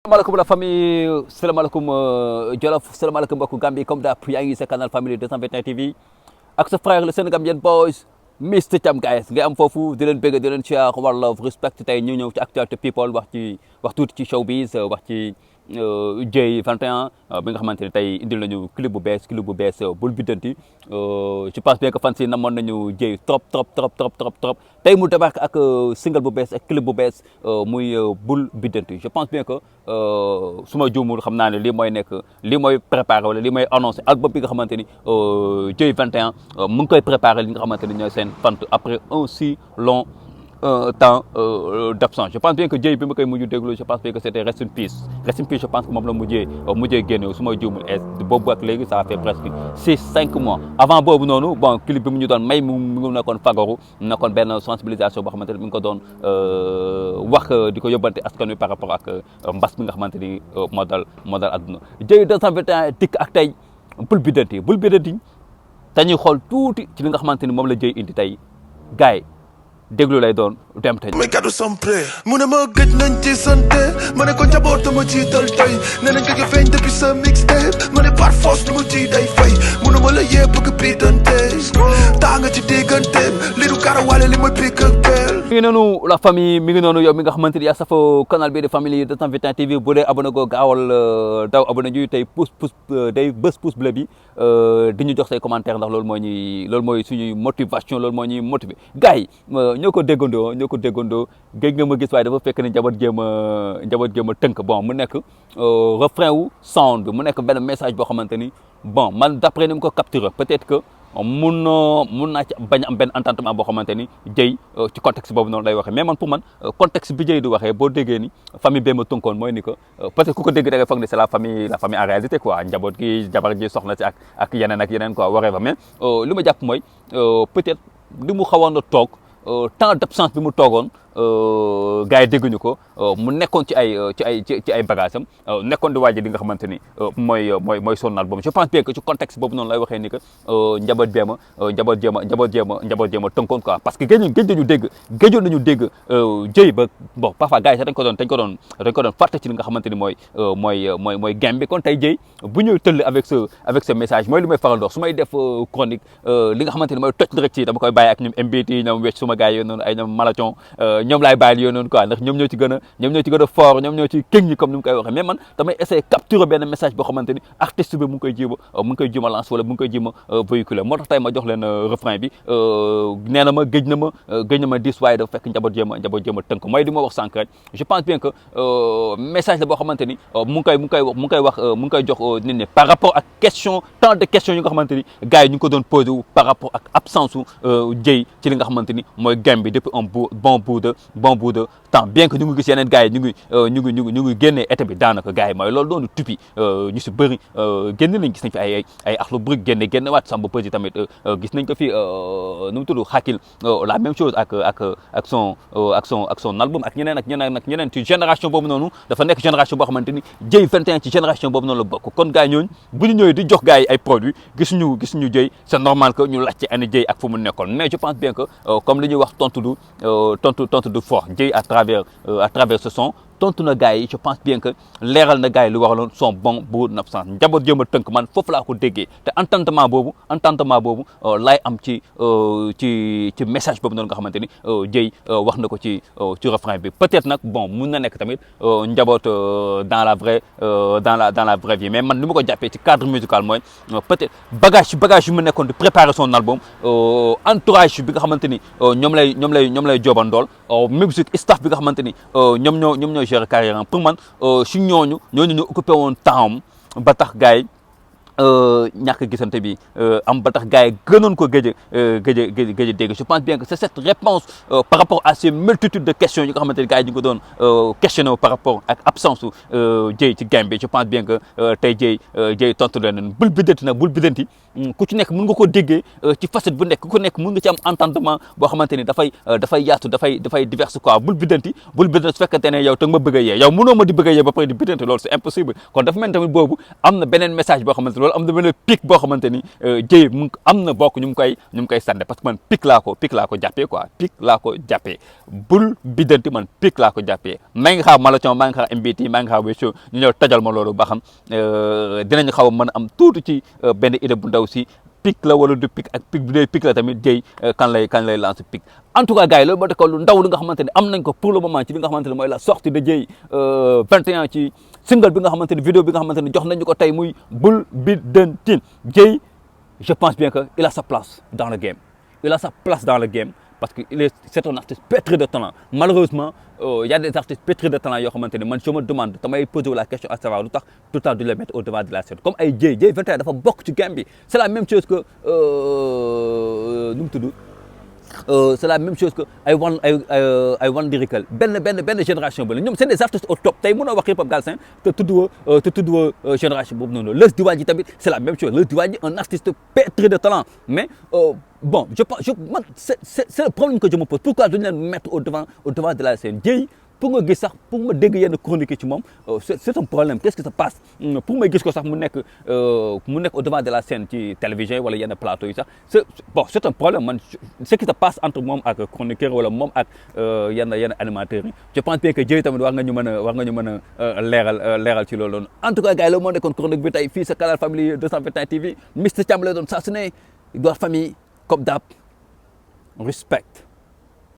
Assalamualaikum la famille, salaamaaleykum Jolof, salaamaaleykum mbokku Gambie comme d'hab yaa ngi sa canal famille 221 TV ak sa frère le Sénégambien boys Mr Thiam guys nga am foofu di leen bëgg di leen share one love respect tey ñu ñëw ci actualité people wax tuuti ci showbiz wax ci J21 bi nga xamante ne tey indil nañu clip bu bees bul biddanti je pense bien que fan si namoon nañu J trop tey mu débarque ak single bu bees ak clip bu bees muy bul biddanti je pense bien que su ma juumul xam naa ne lii mooy préparé wala lii mooy annoncé album bi nga xamante ni J21 mu ngi koy préparé li nga xamante ni ñooy seen fant après un si long temps d'absence. Je pense bien que Jay bi ma koy mujj déglu je pense bien que c'était Rest in Peace je pense que moom la mujjee génne su ma juumul boobu ak léegi ça fait presque 6-5 mois avant boobu noonu bon clip bi mu ñu doon may mu ngi nekkoon fagaru nekkoon benn sensibilisation boo xamante ni mi ngi ko doon wax di ko yóbbante askan wi par rapport ak mbas bi nga xamante ni moo dal adduna. Jay 221 dikk ak tey bul biddanti dañuy xool tuuti ci li nga xamante ni moom la Jay indi tey gars yi déglu lay doon dem tey. may kaddu sampre mu ne ma gëj nañ ci santé ma ne ko njabootama ci dal tey nee nañ ko feeñ depuis sa mixtape ma ne par force lu mu ci day fay mu ne ma la yee bëgg bidante taa nga ci diggante li du karawaale li mooy pik ak bel. mi ngi noonu la famille mi ngi noonu yow mi nga xamante ni yaa safo canal bi de famille 221 TV bu dee abonné go gaawal daw abonné ñu tey day bës pouce bleu bi di ñu jox say commentaire ndax loolu mooy suñuy motivation loolu moo ñuy motiver gars yi ñoo ko déggandoo géej nga ma gis waaye dafa fekk ne njaboot jéem a tënk bon mu nekk refrain wu sound bi mu nekk benn message boo xamante ni bon man d'après ni mu ko capturer peut-être que mun naa ci bañ am benn entendement boo xamante ni Jay ci contexte boobu noonu lay waxee mais man pour man contexte bi Jay di waxee boo déggee ni famille bee ma tënkoon mooy ni que peut-être ku ko dégg da ngay foog ne c'est la famille en réalité quoi njaboot gi jabar ji soxna si ak yeneen quoi waree fa mais li ma jàpp mooy peut-être li mu xawoon a toog temps d'absence bi mu toogoon gars yi dégguñu ko mu nekkoon ci ay bagages am nekkoon di waaj li nga xamante ni mooy son album je pense bien que ci contexte boobu noonu lay waxee ni que njaboot jéema tënkoon quoi parce que géejoon nañu dégg Jay ba bon parfois gars yi sax dañ ko doon fàtte ci li nga xamante ni mooy game bi kon tey Jay bu ñëw tëll avec ce message mooy li may faral dox su may def chronique li nga xamante ni mooy toj direct ci dama koy bàyyi ak ñoom MBT ñoom wecc suma gars yi noonu ay ñoom Malachon ñoom laay bàyyil yooyu noonu quoi ndax ñoom ñoo ci gën a fort ñoom ñoo ci këñ ñi comme ni mu koy waxee mais man damay essayer capturer benn message boo xamante ni artiste bi mu ngi koy jéem a lancer wala mu ngi koy jéem a véhiculer moo tax tey ma jox leen refrain bi nee na ma gëj na ma dis waaye dafa fekk njaboot jéem a tënk mooy di ma wax sànq rek je pense bien que message la boo xamante ni mu ngi koy jox nit ñi par rapport ak tant de questions yi nga xamante ni gars yi ñu ngi ko doon posé wu par rapport ak absence u Jay ci li nga xamante ni mooy game bi depuis un bon bout de temps bien que ñu ngi gis yeneen gars yi ñu ngi génnee été bi daanaka gars yi mooy loolu doonu tupi ñu si bëri gis nañ fi ay axlu bëri génne waat Samba Peuzzi tamit gis nañ ko fi nu mu tudd Hakil la même chose ak son album ak ñeneen ci génération boobu noonu dafa nekk génération boo xamante ni J21 ci génération boobu noonu la bokk kon gars yi ñooñu bu ñu ñëwee di jox gars yi ay produits gisuñu Jay c'est normal que ñu laajte ani Jay ak fu mu nekkoon mais je pense bien que comme li ñuy wax tontu du fort Jay à travers ce son tontu na gars yi je pense bien que leeral na gars yi lu waraloon son bon bout d'absence njaboot jéem a tënk man foofu laa ko déggee te entendement boobu laay am ci message boobu noonu nga xamante ni Jay wax na ko ci refrain bi peut-être nag bon mun na nekk tamit njaboot dans la vraie vie mais man ni ma ko jàppee ci cadre musical mooy peut-être bagage yu mu nekkoon di préparer son album entourage bi nga xamante ni ñoom lay joobandool musique staff bi nga xamante ni ñoom ñoo gérer carrière pour man si ñooñu ñu occupé woon temps ba tax gars yi ñàkk gisante bi am ba tax gars yi gënoon ko gëj a dégg je pense bien que c'est cette réponse par rapport à ces multitudes de questions yi nga xamante ni gars yi ñu ko doon questionné par rapport ak absence Jay ci game bi je pense bien que tey Jay tontu leen bul biddanti ku ci nekk mën nga ko déggee ci facette bu nekk ku nekk mën nga ci am entendement boo xamante ni dafay yaatu dafay divers quoi bul biddanti su fekkente ne yow te nga ma bëgg a yee yow mënoo ma di bëgg a yee ba pare di biddanti loolu c'est impossible kon dafa mel tamit boobu am na beneen message boo xamante wala am na benn pic boo xamante ni Dieye mu am na bokk ñu ngi koy sànni parce que man pic laa ko jàppee quoi pic laa ko jàppee bul biddanti man pic laa ko jàppee maa ngi xaar Malathion maa ngi xaar MBT maa ngi xaar Wesso ñu ñëw tajal ma loolu ba xam dinañ xaw a mën a am tuuti ci benn idée bu ndaw si pic la wala du pic ak pic bu dee pic la tamit Dieye kan lay lance pic en tout cas gars yi loolu moo tax lu ndaw li nga xamante ni am nañ ko pour le moment ci li nga xamante ne mooy la sortie de Dieye 21 ci single bi nga xamante ni vidéo bi nga xamante ni jox nañu ko tey muy bul biddanti Dieye je pense bien que il a sa place dans le game parce que c'est un artiste pétri de talent malheureusement y a des artistes pétris de talent yoo xamante ni man je me demande damay poser la question à savoir lu tax tout le temps du les mettre au devant de la scène comme ay Dieye 21 dafa bokk ci game bi c'est la même chose que nu mu tudd c'est la même chose que ay One Lyrical benn génération ba la ñoom c'est des artistes au top tey mënoo wax hip hop Galsen te tuddoo génération boobu noonu Leuz Diwane ji tamit c'est la même chose Leuz Diwane ji un artiste pétri de talent mais bon man c'est le problème que je me pose pourquoi duñu leen mettre au devant de la scène Dieye pour nga gis sax pour ma dégg yenn chronique ci moom c'est un problème qu'est-ce qui se passe pour ma gis ko sax mu nekk au devant de la scène ci télévision wala yenn plateau yi sax c'est un problème man ce qui se passe entre moom ak chroniqueur wala moom ak yenn animateurs yi je pense bien que Dieye tamit war nga ñu mën a leeral ci loolu noonu en tout cas gars yi loolu moo nekkoon chronique bi tey fii sa canal Family 221 TV Mister Thiam la doon saa su ne famille comme d'hab respect